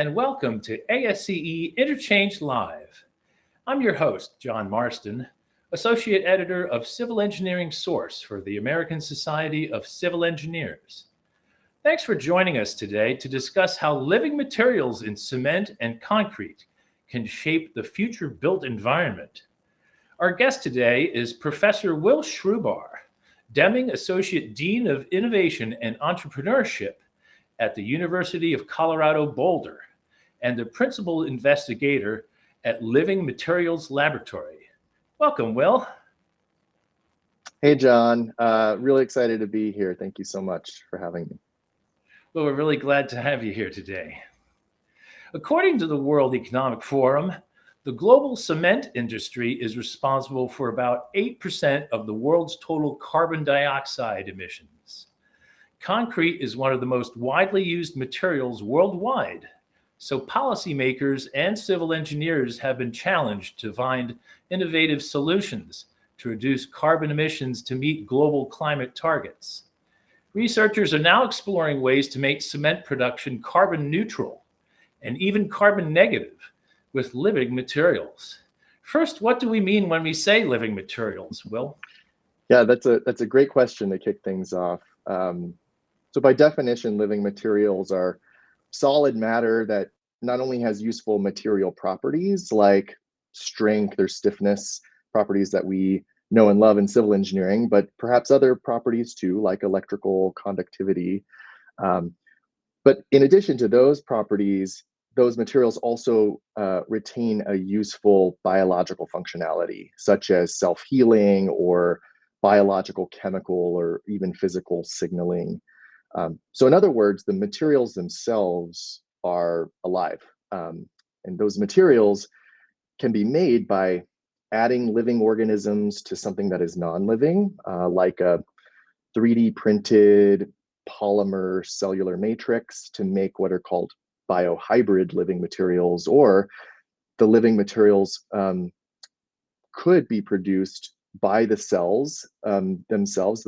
and welcome to ASCE Interchange Live. I'm your host, John Marston, Associate Editor of Civil Engineering Source for the American Society of Civil Engineers. Thanks for joining us today to discuss how living materials in cement and concrete can shape the future built environment. Our guest today is Professor Will Schrubar, Deming Associate Dean of Innovation and Entrepreneurship at the University of Colorado Boulder and the Principal Investigator at Living Materials Laboratory. Welcome, Will. Hey, John. Really excited to be here. Thank you so much for having me. Well, we're really glad to have you here today. According to the World Economic Forum, the global cement industry is responsible for about 8% of the world's total carbon dioxide emissions. Concrete is one of the most widely used materials worldwide, so policymakers and civil engineers have been challenged to find innovative solutions to reduce carbon emissions to meet global climate targets. Researchers are now exploring ways to make cement production carbon neutral and even carbon negative with living materials. First, what do we mean when we say living materials, Will? Yeah, that's a great question to kick things off. So by definition, living materials are solid matter that not only has useful material properties like strength or stiffness, properties that we know and love in civil engineering, but perhaps other properties too, like electrical conductivity. But in addition to those properties, those materials also retain a useful biological functionality, such as self-healing or biological, chemical, or even physical signaling. So in other words, the materials themselves are alive. And those materials can be made by adding living organisms to something that is non-living, like a 3D printed polymer cellular matrix to make what are called biohybrid living materials, or the living materials could be produced by the cells themselves,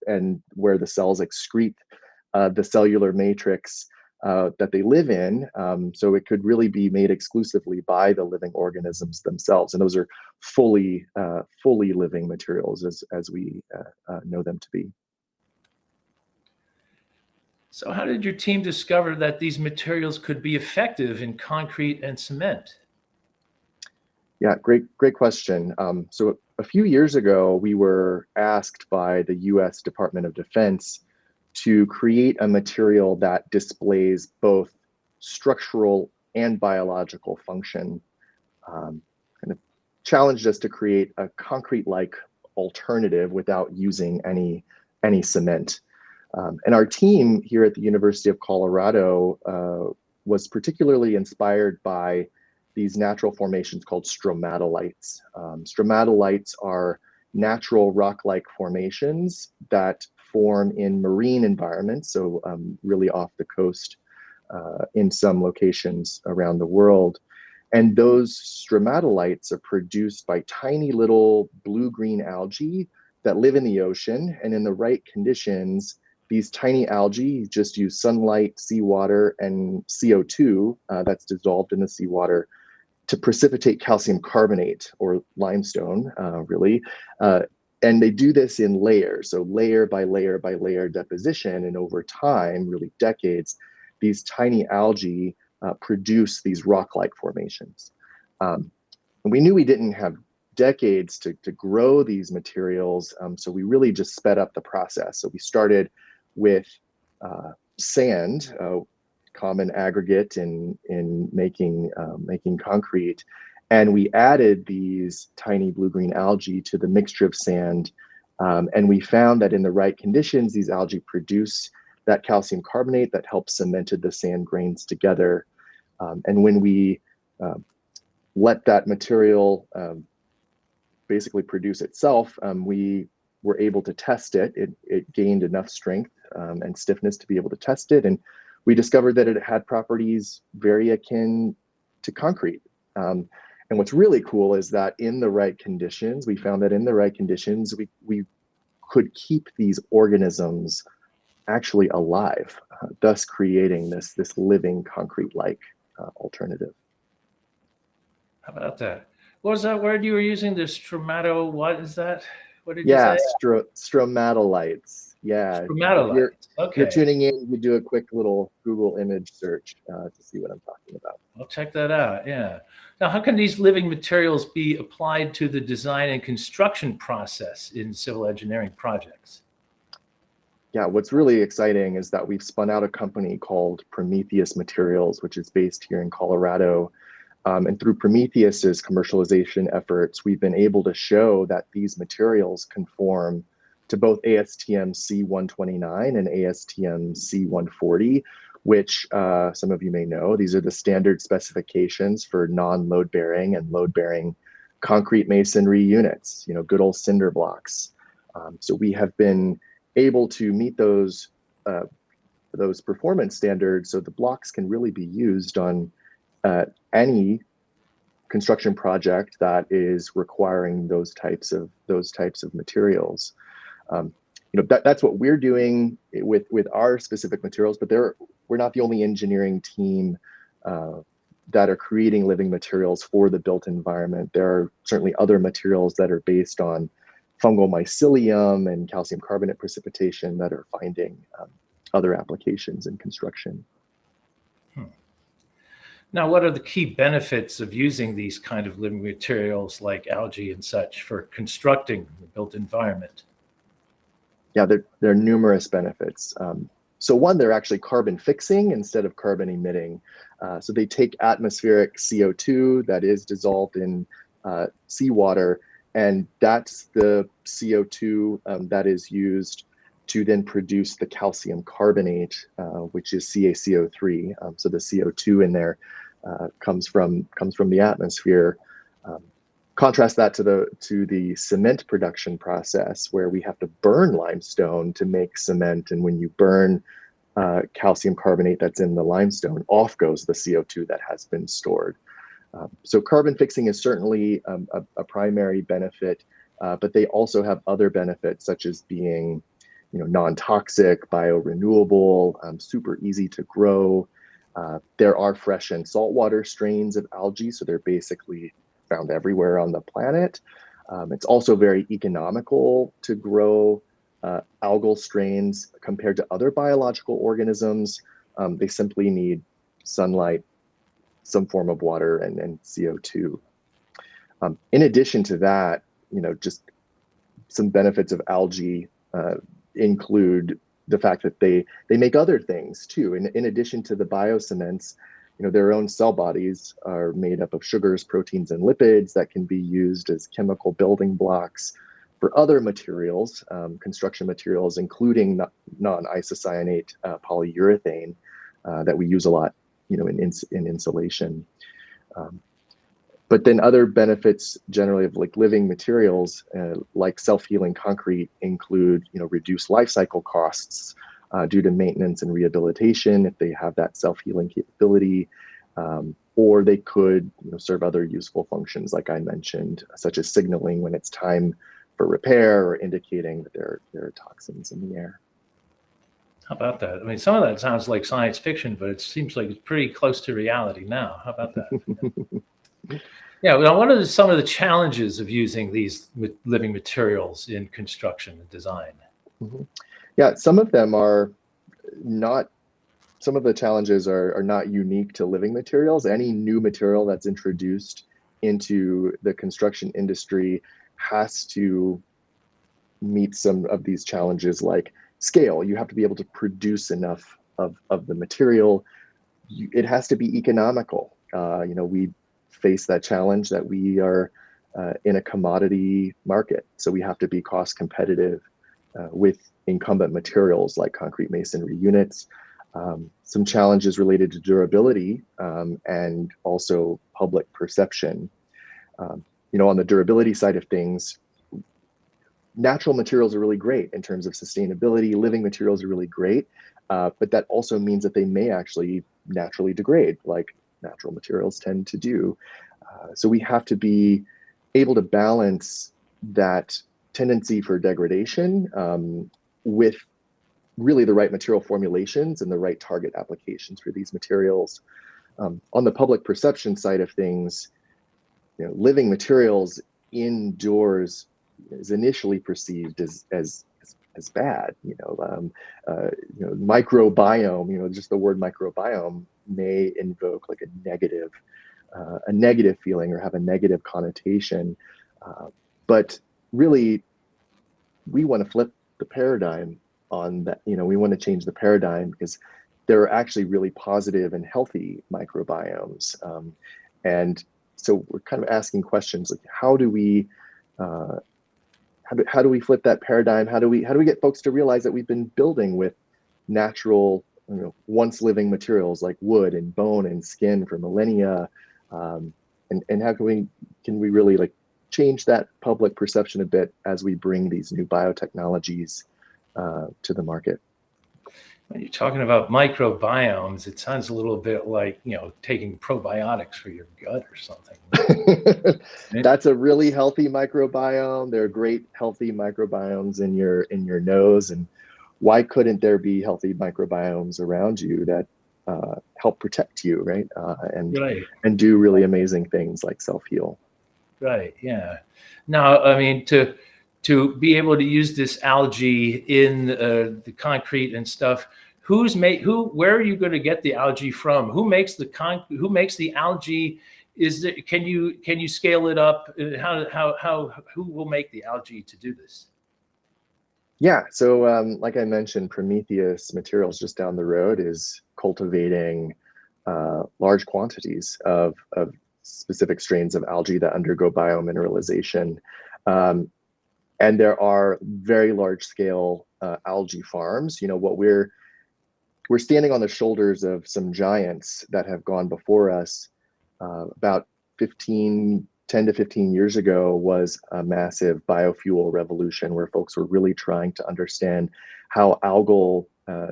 and where the cells excrete the cellular matrix that they live in. So it could really be made exclusively by the living organisms themselves. And those are fully living materials as we know them to be. So how did your team discover that these materials could be effective in concrete and cement? Yeah, great question. So a few years ago, we were asked by the US Department of Defense to create a material that displays both structural and biological function. Kind of challenged us to create a concrete-like alternative without using any cement. And our team here at the University of Colorado was particularly inspired by these natural formations called stromatolites. Stromatolites are natural rock-like formations that form in marine environments, so really off the coast in some locations around the world. And those stromatolites are produced by tiny little blue-green algae that live in the ocean, and in the right conditions, these tiny algae just use sunlight, seawater, and CO2 that's dissolved in the seawater to precipitate calcium carbonate, or limestone, really. And they do this in layers, so layer by layer by layer deposition. And over time, really decades, these tiny algae produce these rock-like formations. And we knew we didn't have decades to grow these materials, so we really just sped up the process. So we started with sand, common aggregate in making concrete. And we added these tiny blue-green algae to the mixture of sand. And we found that in the right conditions, these algae produce that calcium carbonate that helps cemented the sand grains together. And when we let that material basically produce itself, we were able to test it. It gained enough strength and stiffness to be able to test it. And we discovered that it had properties very akin to concrete. And what's really cool is that in the right conditions, we found that in the right conditions, we could keep these organisms actually alive, thus creating this living concrete-like alternative. How about that? What was that word you were using? The stromato, what is that? What did you Yeah, say? stromatolites. Yeah, Stromatolites. if you're Okay. tuning in, you do a quick little Google image search to see what I'm talking about. I'll check that out. Yeah. Now, how can these living materials be applied to the design and construction process in civil engineering projects? Yeah, what's really exciting is that we've spun out a company called Prometheus Materials, which is based here in Colorado. And through Prometheus's commercialization efforts, we've been able to show that these materials conform to both ASTM C129 and ASTM C140, which some of you may know. These are the standard specifications for non-load bearing and load bearing concrete masonry units, good old cinder blocks. So we have been able to meet those performance standards, so the blocks can really be used on any construction project that is requiring those types of materials. That's what we're doing with our specific materials, but we're not the only engineering team that are creating living materials for the built environment. There are certainly other materials that are based on fungal mycelium and calcium carbonate precipitation that are finding other applications in construction. Now, what are the key benefits of using these kind of living materials like algae and such for constructing the built environment? Yeah, there are numerous benefits. So one, they're actually carbon fixing instead of carbon emitting. So they take atmospheric CO2 that is dissolved in seawater, and that's the CO2 that is used to then produce the calcium carbonate, which is CaCO3. So the CO2 in there comes from the atmosphere. Contrast that to the cement production process, where we have to burn limestone to make cement, and when you burn calcium carbonate that's in the limestone, off goes the CO2 that has been stored. So carbon fixing is certainly a primary benefit, but they also have other benefits, such as being non-toxic, biorenewable, super easy to grow. There are fresh and saltwater strains of algae, so they're basically found everywhere on the planet. It's also very economical to grow algal strains compared to other biological organisms. They simply need sunlight, some form of water, and CO2. In addition to that, just some benefits of algae include the fact that they make other things too. In addition to the biocements, their own cell bodies are made up of sugars, proteins, and lipids that can be used as chemical building blocks for other materials, construction materials, including non-isocyanate polyurethane that we use a lot, in insulation. But then other benefits generally of like living materials, like self-healing concrete, include reduced life cycle costs due to maintenance and rehabilitation if they have that self-healing capability, or they could serve other useful functions, like I mentioned, such as signaling when it's time for repair or indicating that there are toxins in the air. How about that? I mean, some of that sounds like science fiction, but it seems like it's pretty close to reality now. How about that? Yeah. Now, what are some of the challenges of using these living materials in construction and design? Mm-hmm. Yeah, some of them are not. Some of the challenges are not unique to living materials. Any new material that's introduced into the construction industry has to meet some of these challenges, like scale. You have to be able to produce enough of the material. It has to be economical. We face that challenge that we are in a commodity market, so we have to be cost competitive with incumbent materials like concrete masonry units. Some challenges related to durability and also public perception. On the durability side of things, natural materials are really great in terms of sustainability. Living materials are really great, but that also means that they may actually naturally degrade, like natural materials tend to do. So we have to be able to balance that tendency for degradation with really the right material formulations and the right target applications for these materials. On the public perception side of things, living materials indoors is initially perceived as bad. Microbiome. Just the word microbiome may invoke like a negative feeling or have a negative connotation. But really, we want to flip the paradigm on that. We want to change the paradigm because there are actually really positive and healthy microbiomes. And so we're kind of asking questions like, how do we flip that paradigm? How do we get folks to realize that we've been building with natural, once living materials like wood and bone and skin for millennia? And how can we really like change that public perception a bit as we bring these new biotechnologies to the market? When you're talking about microbiomes, it sounds a little bit like, taking probiotics for your gut or something. That's a really healthy microbiome. There are great healthy microbiomes in your nose. And why couldn't there be healthy microbiomes around you that help protect you, right? And do really amazing things like self-heal. Right, yeah. Now, I mean, to be able to use this algae in the concrete and stuff, where are you going to get the algae from? Who makes the algae? Can you scale it up? Who will make the algae to do this? Yeah, so like I mentioned, Prometheus Materials just down the road is cultivating large quantities of specific strains of algae that undergo biomineralization. And there are very large scale algae farms. We're standing on the shoulders of some giants that have gone before us. About 10 to 15 years ago was a massive biofuel revolution where folks were really trying to understand how algal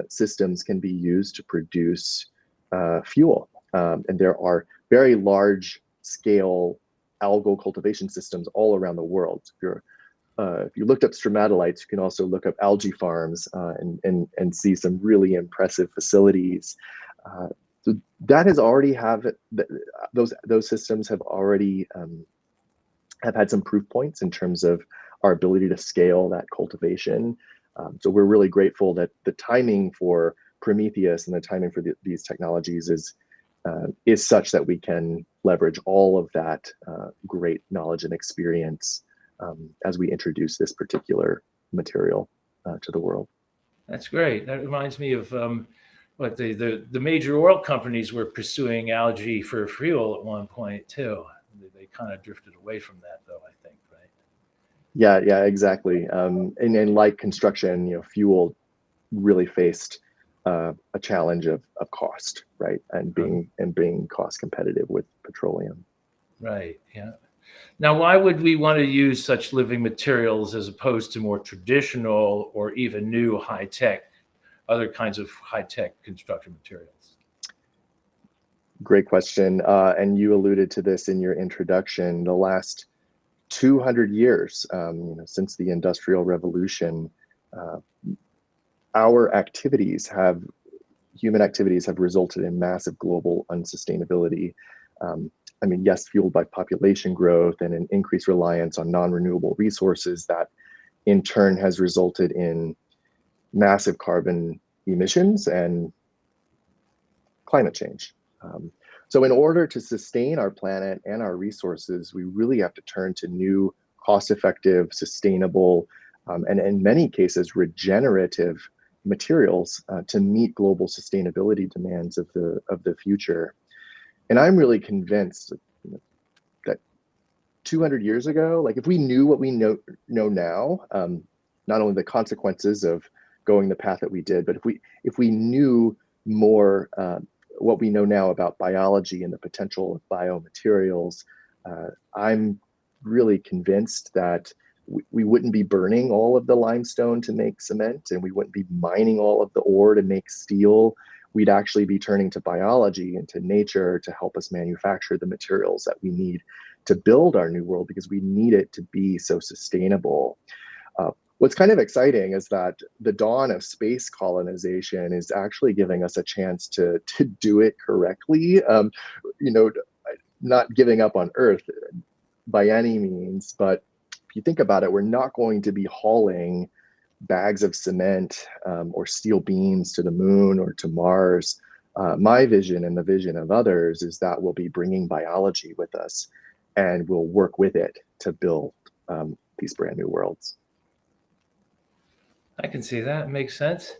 systems can be used to produce fuel. And there are very large scale algal cultivation systems all around the world. If you looked up stromatolites, you can also look up algae farms and see some really impressive facilities. So that has already those systems have already have had some proof points in terms of our ability to scale that cultivation. So we're really grateful that the timing for Prometheus and the timing for these technologies is such that we can leverage all of that great knowledge and experience as we introduce this particular material to the world. That's great. That reminds me of what the major oil companies were pursuing algae for fuel at one point too. They kind of drifted away from that, though, I think, right? Yeah, exactly. And like construction, fuel really faced a challenge of cost, right, and being cost competitive with petroleum. Right. Yeah. Now, why would we want to use such living materials as opposed to more traditional or even new other kinds of high-tech construction materials? Great question. And you alluded to this in your introduction. The last 200 years, since the Industrial Revolution, human activities have resulted in massive global unsustainability. Yes, fueled by population growth and an increased reliance on non-renewable resources that in turn has resulted in massive carbon emissions and climate change. So in order to sustain our planet and our resources, we really have to turn to new, cost-effective, sustainable, and in many cases, regenerative materials to meet global sustainability demands of the future. And I'm really convinced that 200 years ago, like if we knew what we know now, not only the consequences of going the path that we did, but if we knew more what we know now about biology and the potential of biomaterials, I'm really convinced that we wouldn't be burning all of the limestone to make cement, and we wouldn't be mining all of the ore to make steel. We'd actually be turning to biology and to nature to help us manufacture the materials that we need to build our new world, because we need it to be so sustainable. What's kind of exciting is that the dawn of space colonization is actually giving us a chance to do it correctly. You know, not giving up on Earth by any means, but if you think about it, we're not going to be hauling bags of cement or steel beams to the moon or to Mars. My vision and the vision of others is that we'll be bringing biology with us, and we'll work with it to build these brand new worlds. I can see that. Makes sense.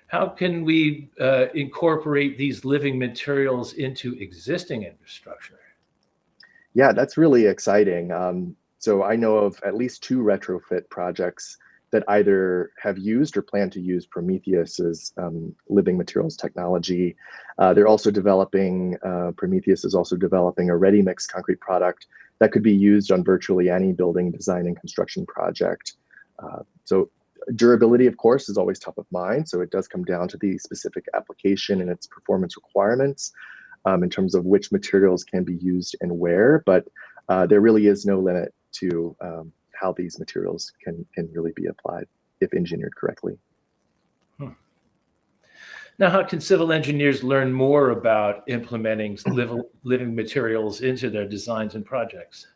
How can we incorporate these living materials into existing infrastructure? Yeah, that's really exciting. So I know of at least 2 retrofit projects that either have used or plan to use Prometheus's living materials technology. They're also developing, Prometheus is also developing a ready-mix concrete product that could be used on virtually any building design and construction project. So durability, of course, is always top of mind. So it does come down to the specific application and its performance requirements in terms of which materials can be used and where, but there really is no limit to how these materials can really be applied if engineered correctly. Now, how can civil engineers learn more about implementing living materials into their designs and projects?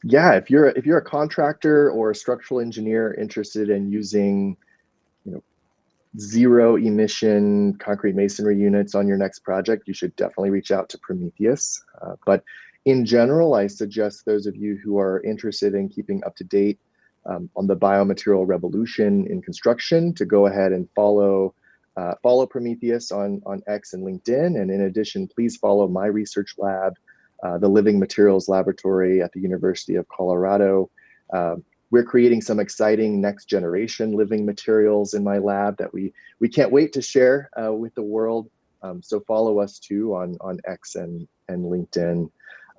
Yeah, if you're a contractor or a structural engineer interested in using, you know, zero emission concrete masonry units on your next project, you should definitely reach out to Prometheus. But in general, I suggest those of you who are interested in keeping up to date on the biomaterial revolution in construction to go ahead and follow Prometheus on X and LinkedIn. And in addition, please follow my research lab, the Living Materials Laboratory at the University of Colorado. We're creating some exciting next generation living materials in my lab that we can't wait to share with the world. So follow us too on X and LinkedIn.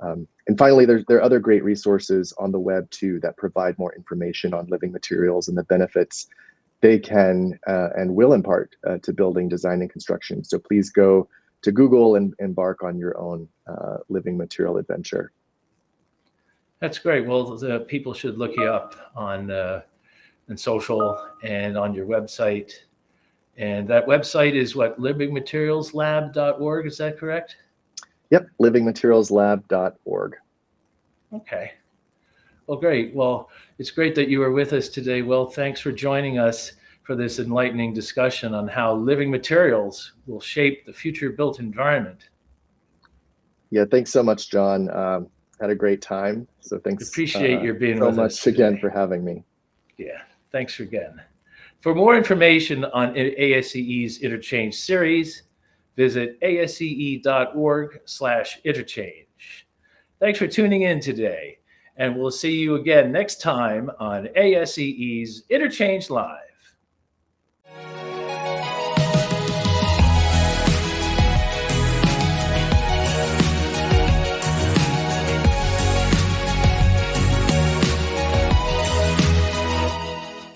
And finally, there are other great resources on the web too that provide more information on living materials and the benefits they can and will impart to building, design, and construction. So please go to Google and embark on your own living material adventure. That's great. Well, the people should look you up on social and on your website. And that website is what, livingmaterialslab.org, is that correct? Yep, livingmaterialslab.org. Okay. Well, great. Well, it's great that you were with us today. Well, thanks for joining us for this enlightening discussion on how living materials will shape the future built environment. Yeah, thanks so much, John. Had a great time. So thanks. Appreciate your being so with much us again today. for having me. Yeah, thanks again. For more information on ASCE's Interchange series, visit asce.org/interchange. Thanks for tuning in today, and we'll see you again next time on ASCE's Interchange Live.